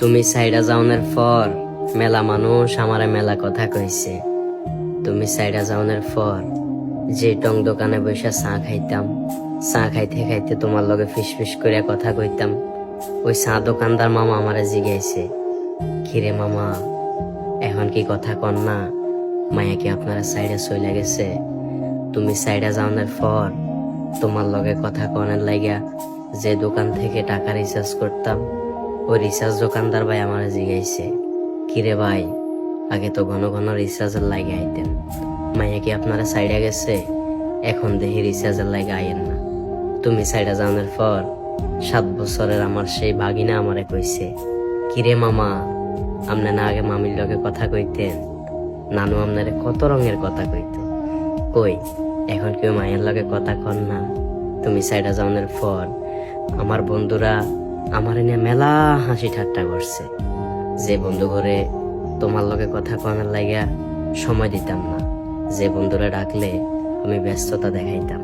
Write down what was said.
তুমি সাইডা যাওনের পর মেলা মানুষ আমারে মেলা কথা কইছে। তুমি সাইডা যাওনের পর যে টং দোকানে বসে চা খাইতাম, চা খাইতে খাইতে তোমার লগে ফিস ফিস করে কথা কইতাম, ওই চা দোকানদার মামা আমারে জিগাইছে, কিরে মামা এখন কি কথা কন না, মায়া কি আপনারা সাইডে চলে গেছে? তুমি সাইডা যাওনের পর তোমার লগে কথা কনের লাগিয়া যে দোকান থেকে টাকা রিচার্জ করতাম, ওই রিচার্জ দোকানদার ভাই আমার জিগাইছে, কিরে ভাই আগে তো ঘন ঘন রিচার্জের লাগে আইতেন, মাইয়া কি আপনারা সাইডে গেছে? এখন দেখি রিচার্জের লাগে আইয়েন না। তুমি সাইডে যাওয়ার পর 7 বছরের আমার সেই ভাগিনা আমারে কইছে, কিরে মামা আপনি না আগে মামির লগে কথা কইতেন, নানু আপনারে কত রঙের কথা কইতো, কই এখন কেউ মায়ের লগে কথা কন না? তুমি সাইডে যাওয়ার পর আমার বন্ধুরা আমার নিয়ে মেলা হাসি ঠাট্টা করছে, যে বন্ধু ঘরে তোমার লগে কথা কনার লাগিয়া সময় দিতাম না, যে বন্ধুরা ডাকলে আমি ব্যস্ততা দেখাইতাম।